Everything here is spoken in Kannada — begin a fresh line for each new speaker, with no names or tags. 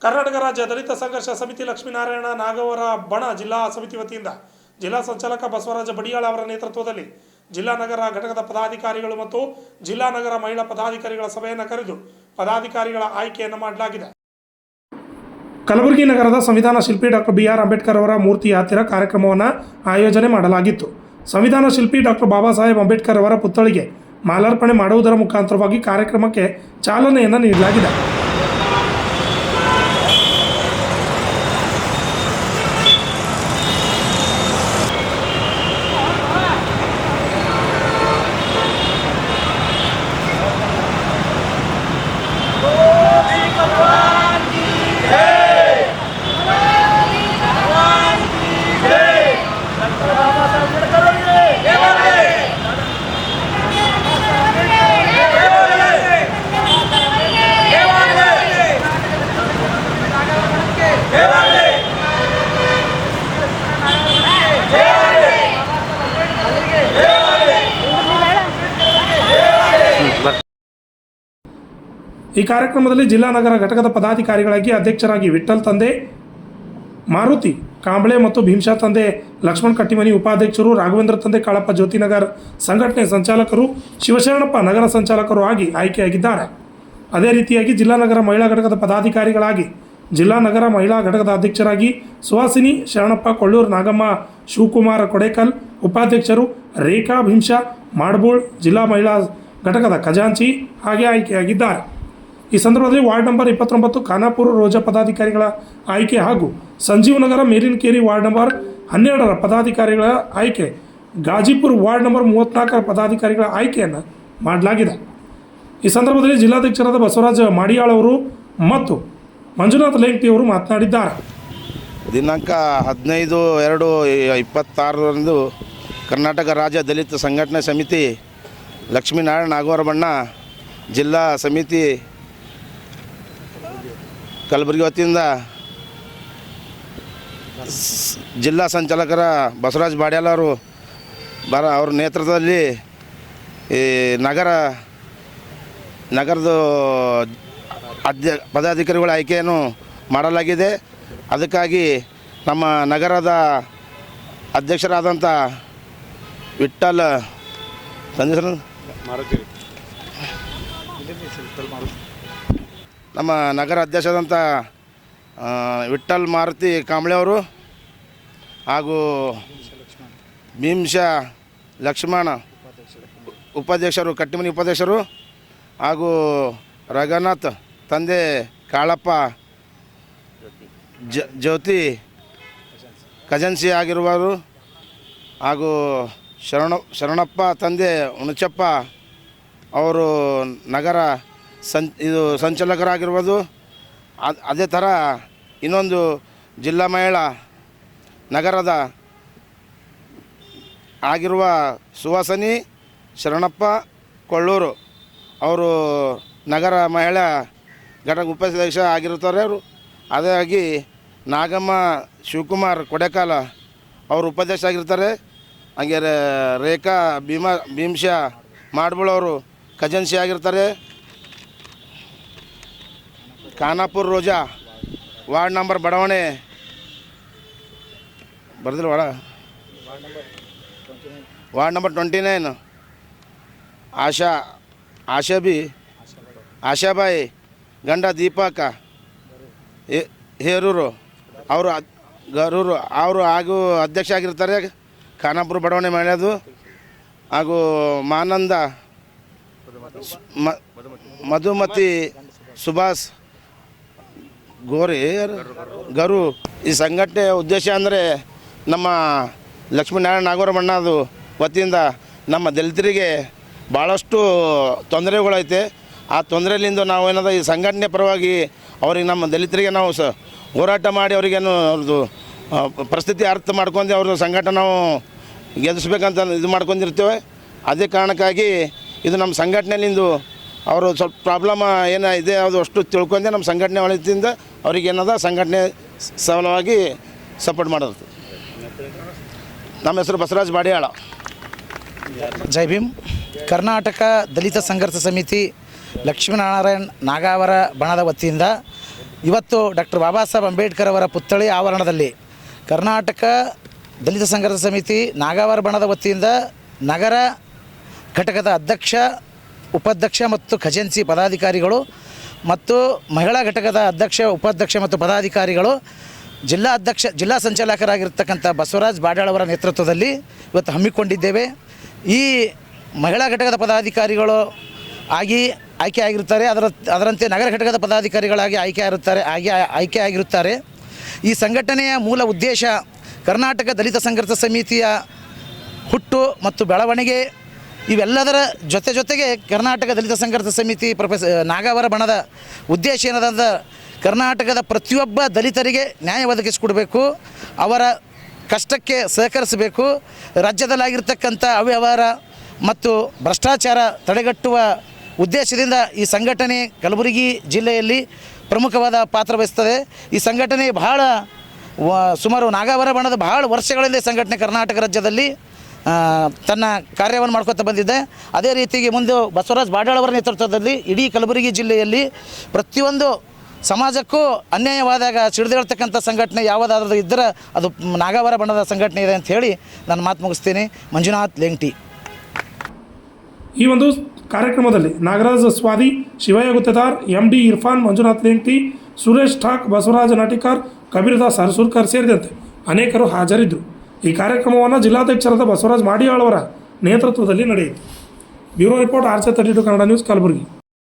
ಕರ್ನಾಟಕ ರಾಜ್ಯ ದಲಿತ ಸಂಘರ್ಷ ಸಮಿತಿ ಲಕ್ಷ್ಮೀನಾರಾಯಣ ನಾಗವರ ಬಣ ಜಿಲ್ಲಾ ಸಮಿತಿ ವತಿಯಿಂದ ಜಿಲ್ಲಾ ಸಂಚಾಲಕ ಬಸವರಾಜ ಬಡಿಯಾಳ ಅವರ ನೇತೃತ್ವದಲ್ಲಿ ಜಿಲ್ಲಾ ನಗರ ಘಟಕದ ಪದಾಧಿಕಾರಿಗಳು ಮತ್ತು ಜಿಲ್ಲಾ ನಗರ ಮಹಿಳಾ ಪದಾಧಿಕಾರಿಗಳ ಸಭೆಯನ್ನು ಕರೆದು ಪದಾಧಿಕಾರಿಗಳ ಆಯ್ಕೆಯನ್ನು ಮಾಡಲಾಗಿದೆ. ಕಲಬುರಗಿ ನಗರದ ಸಂವಿಧಾನ ಶಿಲ್ಪಿ ಡಾಕ್ಟರ್ BR ಅಂಬೇಡ್ಕರ್ ಅವರ ಮೂರ್ತಿಯ ಹತ್ತಿರ ಕಾರ್ಯಕ್ರಮವನ್ನು ಆಯೋಜನೆ ಮಾಡಲಾಗಿತ್ತು. ಸಂವಿಧಾನ ಶಿಲ್ಪಿ ಡಾಕ್ಟರ್ ಬಾಬಾ ಸಾಹೇಬ್ ಅಂಬೇಡ್ಕರ್ ಅವರ ಪುತ್ಥಳಿಗೆ ಮಾಲಾರ್ಪಣೆ ಮಾಡುವುದರ ಮುಖಾಂತರವಾಗಿ ಕಾರ್ಯಕ್ರಮಕ್ಕೆ ಚಾಲನೆಯನ್ನು ನೀಡಲಾಗಿದೆ. ಈ ಕಾರ್ಯಕ್ರಮದಲ್ಲಿ ಜಿಲ್ಲಾ ನಗರ ಘಟಕದ ಪದಾಧಿಕಾರಿಗಳಾಗಿ ಅಧ್ಯಕ್ಷರಾಗಿ ವಿಠ್ಠಲ್ ತಂದೆ ಮಾರುತಿ ಕಾಂಬಳೆ ಮತ್ತು ಭೀಮಶಾ ತಂದೆ ಲಕ್ಷ್ಮಣ್ ಕಟ್ಟಿಮನಿ, ಉಪಾಧ್ಯಕ್ಷರು ರಾಘವೇಂದ್ರ ತಂದೆ ಕಾಳಪ್ಪ ಜ್ಯೋತಿನಗರ್, ಸಂಘಟನೆ ಸಂಚಾಲಕರು ಶಿವಶರಣಪ್ಪ ನಗರ ಸಂಚಾಲಕರು ಆಗಿ ಆಯ್ಕೆಯಾಗಿದ್ದಾರೆ. ಅದೇ ರೀತಿಯಾಗಿ ಜಿಲ್ಲಾ ನಗರ ಮಹಿಳಾ ಘಟಕದ ಪದಾಧಿಕಾರಿಗಳಾಗಿ ಜಿಲ್ಲಾ ನಗರ ಮಹಿಳಾ ಘಟಕದ ಅಧ್ಯಕ್ಷರಾಗಿ ಸುಹಾಸಿನಿ ಶರಣಪ್ಪ ಕೊಳ್ಳೂರು, ನಾಗಮ್ಮ ಶಿವಕುಮಾರ ಕೊಡೇಕಲ್, ಉಪಾಧ್ಯಕ್ಷರು ರೇಖಾ ಭೀಮಶಾ ಮಾಡ್ಬೋಳ್, ಜಿಲ್ಲಾ ಮಹಿಳಾ ಘಟಕದ ಖಜಾಂಚಿ ಹಾಗೆ ಆಯ್ಕೆಯಾಗಿದ್ದಾರೆ. ಈ ಸಂದರ್ಭದಲ್ಲಿ ವಾರ್ಡ್ ನಂಬರ್ 29 ಖಾನಾಪುರ ರೋಜಾ ಪದಾಧಿಕಾರಿಗಳ ಆಯ್ಕೆ ಹಾಗೂ ಸಂಜೀವ್ ನಗರ ಮೇಲಿನಕೇರಿ ವಾರ್ಡ್ ನಂಬರ್ 12ರ ಪದಾಧಿಕಾರಿಗಳ ಆಯ್ಕೆ, ಗಾಜಿಪುರ ವಾರ್ಡ್ ನಂಬರ್ 34ರ ಪದಾಧಿಕಾರಿಗಳ ಆಯ್ಕೆಯನ್ನು ಮಾಡಲಾಗಿದೆ. ಈ ಸಂದರ್ಭದಲ್ಲಿ ಜಿಲ್ಲಾಧ್ಯಕ್ಷರಾದ ಬಸವರಾಜ ಮಾಡಿಯಾಳ್ ಅವರು ಮತ್ತು ಮಂಜುನಾಥ್ ಲೇಂಗ್ಟಿ ಅವರು ಮಾತನಾಡಿದ್ದಾರೆ.
ದಿನಾಂಕ 15/2/26ರಂದು ಕರ್ನಾಟಕ ರಾಜ್ಯ ದಲಿತ ಸಂಘಟನಾ ಸಮಿತಿ ಲಕ್ಷ್ಮೀನಾರಾಯಣ ನಾಗವರ ಬಣ ಜಿಲ್ಲಾ ಸಮಿತಿ ಕಲಬುರಗಿ ವತಿಯಿಂದ ಜಿಲ್ಲಾ ಸಂಚಾಲಕರ ಬಸವರಾಜ ಬಾಡ್ಯಾಲ ಅವರು ಅವ್ರ ನೇತೃತ್ವದಲ್ಲಿ ಈ ನಗರದ ಪದಾಧಿಕಾರಿಗಳ ಆಯ್ಕೆಯನ್ನು ಮಾಡಲಾಗಿದೆ. ಅದಕ್ಕಾಗಿ ನಮ್ಮ ನಗರದ ಅಧ್ಯಕ್ಷರಾದಂಥ ವಿಠ್ಠಲ್ ನಮ್ಮ ನಗರ ಅಧ್ಯಕ್ಷರಾದಂಥ ವಿಠ್ಠಲ್ ಮಾರುತಿ ಕಾಂಬಳೆ ಅವರು ಹಾಗೂ ಭೀಮಶಾ ಲಕ್ಷ್ಮಣ ಉಪಾಧ್ಯಕ್ಷರು, ಕಟ್ಟಿಮನಿ ಉಪಾಧ್ಯಕ್ಷರು ಹಾಗೂ ರಘುನಾಥ್ ತಂದೆ ಕಾಳಪ್ಪ ಜ್ಯೋತಿ ಖಜಾಂಚಿ ಆಗಿರುವರು ಹಾಗೂ ಶರಣಪ್ಪ ತಂದೆ ಹುಣಚಪ್ಪ ಅವರು ನಗರ ಸಂಚಾಲಕರಾಗಿರ್ಬೋದು. ಅದೇ ಥರ ಇನ್ನೊಂದು ಜಿಲ್ಲಾ ಮಹಿಳಾ ನಗರದ ಆಗಿರುವ ಸುವಾಸನಿ ಶರಣಪ್ಪ ಕೊಳ್ಳೂರು ಅವರು ನಗರ ಮಹಿಳಾ ಘಟಕ ಉಪಾಧ್ಯಕ್ಷ ಆಗಿರ್ತಾರೆ ಅವರು. ಅದಾಗಿ ನಾಗಮ್ಮ ಶಿವಕುಮಾರ್ ಕೊಡೇಕಾಲ ಅವರು ಉಪಾಧ್ಯಕ್ಷ ಆಗಿರ್ತಾರೆ. ಹಾಗೆ ರೇಖಾ ಭೀಮಶಾ ಮಾಡ್ಬೋಳ್ ಅವರು ಖಜಾಂಚಿ ಆಗಿರ್ತಾರೆ. ಖಾನಾಪುರ ರೋಜಾ ವಾರ್ಡ್ ನಂಬರ್ ಬಡಾವಣೆ ಬರ್ದಿಲ್ಲ ವಾರ್ಡ್ ನಂಬರ್ 29 ಆಶಾಬಾಯಿ ಗಂಡ ದೀಪಕ ಹೇರೂರು ಅವರು ಹಾಗೂ ಅಧ್ಯಕ್ಷ ಆಗಿರ್ತಾರೆ ಖಾನಾಪುರ ಬಡಾವಣೆ ಮಹಿಳೆಯದು. ಹಾಗೂ ಮಾನಂದ ಮಧುಮತಿ ಸುಭಾಷ್ ಗರು. ಈ ಸಂಘಟನೆಯ ಉದ್ದೇಶ ಅಂದರೆ ನಮ್ಮ ಲಕ್ಷ್ಮೀನಾರಾಯಣ ನಾಗವರ ಬಣ್ಣದ ವತಿಯಿಂದ ನಮ್ಮ ದಲಿತರಿಗೆ ಭಾಳಷ್ಟು ತೊಂದರೆಗಳೈತೆ. ಆ ತೊಂದರೆಯಿಂದ ನಾವು ಏನದ ಈ ಸಂಘಟನೆ ಪರವಾಗಿ ಅವ್ರಿಗೆ ನಮ್ಮ ದಲಿತರಿಗೆ ನಾವು ಹೋರಾಟ ಮಾಡಿ ಅವರಿಗೇನು ಅವ್ರದ್ದು ಪರಿಸ್ಥಿತಿ ಅರ್ಥ ಮಾಡ್ಕೊಂಡು ಅವ್ರದ್ದು ಸಂಘಟನೆ ನಾವು ಗೆಲ್ಲಿಸ್ಬೇಕಂತ ಇದು ಮಾಡ್ಕೊಂಡಿರ್ತೇವೆ. ಅದೇ ಕಾರಣಕ್ಕಾಗಿ ಇದು ನಮ್ಮ ಸಂಘಟನೆಯಲ್ಲಿಂದು ಅವರು ಸ್ವಲ್ಪ ಪ್ರಾಬ್ಲಮ್ ಏನಿದೆ ಅದು ಅಷ್ಟು ತಿಳ್ಕೊಂಡೆ ನಮ್ಮ ಸಂಘಟನೆ ಒಳಗಿಂದ ಅವ್ರಿಗೆ ಏನದ ಸಂಘಟನೆ ಸಫಲವಾಗಿ ಸಪೋರ್ಟ್ ಮಾಡೋದು. ನಮ್ಮ ಹೆಸರು ಬಸವರಾಜ ಬಾಡಿಯಾಳ.
ಜೈ ಭೀಮ್. ಕರ್ನಾಟಕ ದಲಿತ ಸಂಘರ್ಷ ಸಮಿತಿ ಲಕ್ಷ್ಮೀನಾರಾಯಣ ನಾಗಾವರ ಬಣದ ವತಿಯಿಂದ ಇವತ್ತು ಡಾಕ್ಟರ್ ಬಾಬಾ ಸಾಹೇಬ್ ಅಂಬೇಡ್ಕರ್ ಅವರ ಪುತ್ಥಳಿ ಆವರಣದಲ್ಲಿ ಕರ್ನಾಟಕ ದಲಿತ ಸಂಘರ್ಷ ಸಮಿತಿ ನಾಗಾವರ ಬಣದ ವತಿಯಿಂದ ನಗರ ಘಟಕದ ಅಧ್ಯಕ್ಷ, ಉಪಾಧ್ಯಕ್ಷ ಮತ್ತು ಖಜಾಂಚಿ ಪದಾಧಿಕಾರಿಗಳು ಮತ್ತು ಮಹಿಳಾ ಘಟಕದ ಅಧ್ಯಕ್ಷ, ಉಪಾಧ್ಯಕ್ಷ ಮತ್ತು ಪದಾಧಿಕಾರಿಗಳು, ಜಿಲ್ಲಾ ಸಂಚಾಲಕರಾಗಿರ್ತಕ್ಕಂಥ ಬಸವರಾಜ್ ಬಾಡಾಳ್ ಅವರ ನೇತೃತ್ವದಲ್ಲಿ ಇವತ್ತು ಹಮ್ಮಿಕೊಂಡಿದ್ದೇವೆ. ಈ ಮಹಿಳಾ ಘಟಕದ ಪದಾಧಿಕಾರಿಗಳು ಆಯ್ಕೆ ಆಗಿರುತ್ತಾರೆ. ಅದರಂತೆ ನಗರ ಘಟಕದ ಪದಾಧಿಕಾರಿಗಳಾಗಿ ಆಯ್ಕೆ ಆಗಿರುತ್ತಾರೆ. ಈ ಸಂಘಟನೆಯ ಮೂಲ ಉದ್ದೇಶ ಕರ್ನಾಟಕ ದಲಿತ ಸಂಘರ್ಷ ಸಮಿತಿಯ ಹುಟ್ಟು ಮತ್ತು ಬೆಳವಣಿಗೆ ಇವೆಲ್ಲದರ ಜೊತೆಗೆ ಕರ್ನಾಟಕ ದಲಿತ ಸಂಘರ್ಷ ಸಮಿತಿ ನಾಗಾವರ ಬಣದ ಉದ್ದೇಶ ಏನದಂದ್ರೆ ಕರ್ನಾಟಕದ ಪ್ರತಿಯೊಬ್ಬ ದಲಿತರಿಗೆ ನ್ಯಾಯ ಒದಗಿಸಿಕೊಡಬೇಕು, ಅವರ ಕಷ್ಟಕ್ಕೆ ಸಹಕರಿಸಬೇಕು, ರಾಜ್ಯದಲ್ಲಾಗಿರ್ತಕ್ಕಂಥ ಅವ್ಯವಹಾರ ಮತ್ತು ಭ್ರಷ್ಟಾಚಾರ ತಡೆಗಟ್ಟುವ ಉದ್ದೇಶದಿಂದ ಈ ಸಂಘಟನೆ ಕಲಬುರಗಿ ಜಿಲ್ಲೆಯಲ್ಲಿ ಪ್ರಮುಖವಾದ ಪಾತ್ರ ವಹಿಸ್ತದೆ. ಈ ಸಂಘಟನೆ ಸುಮಾರು ನಾಗಾವರ ಬಣದ ಬಹಳ ವರ್ಷಗಳಿಂದ ಸಂಘಟನೆ ಕರ್ನಾಟಕ ರಾಜ್ಯದಲ್ಲಿ ತನ್ನ ಕಾರ್ಯವನ್ನು ಮಾಡ್ಕೊತಾ ಬಂದಿದೆ. ಅದೇ ರೀತಿಗೆ ಮುಂದೆ ಬಸವರಾಜ್ ಬಾಡಾಳ್ ಅವರ ನೇತೃತ್ವದಲ್ಲಿ ಇಡೀ ಕಲಬುರಗಿ ಜಿಲ್ಲೆಯಲ್ಲಿ ಪ್ರತಿಯೊಂದು ಸಮಾಜಕ್ಕೂ ಅನ್ಯಾಯವಾದಾಗ ಸಿಡಿದೇಳ್ತಕ್ಕಂಥ ಸಂಘಟನೆ ಯಾವುದಾದ್ರೂ ಇದ್ದರೆ ಅದು ನಾಗಾವರ ಬಣದ ಸಂಘಟನೆ ಇದೆ ಅಂತ ಹೇಳಿ ನಾನು ಮಾತು ಮುಗಿಸ್ತೀನಿ. ಮಂಜುನಾಥ್ ಲೆಂಗ್ಟಿ.
ಈ ಒಂದು ಕಾರ್ಯಕ್ರಮದಲ್ಲಿ ನಾಗರಾಜ್ ಸ್ವಾದಿ, ಶಿವಯ್ಯ ಗುತ್ತೇದಾರ್, MD ಇರ್ಫಾನ್, ಮಂಜುನಾಥ್ ಲೆಂಗ್ಟಿ, ಸುರೇಶ್ ಠಾಕ್, ಬಸವರಾಜ ನಾಟಿಕಾರ್, ಕಬೀರ್ದಾಸ್ ಹರಸೂರ್ಕರ್ ಸೇರಿದಂತೆ ಅನೇಕರು ಹಾಜರಿದ್ದರು. ಈ ಕಾರ್ಯಕ್ರಮವನ್ನು ಜಿಲ್ಲಾಧ್ಯಕ್ಷರಾದ ಬಸವರಾಜ್ ಮಾಡಿಯಾಳ್ ಅವರ ನೇತೃತ್ವದಲ್ಲಿ ನಡೆಯಿತು. Bureau report RJ32 Kannada news, Kalaburagi.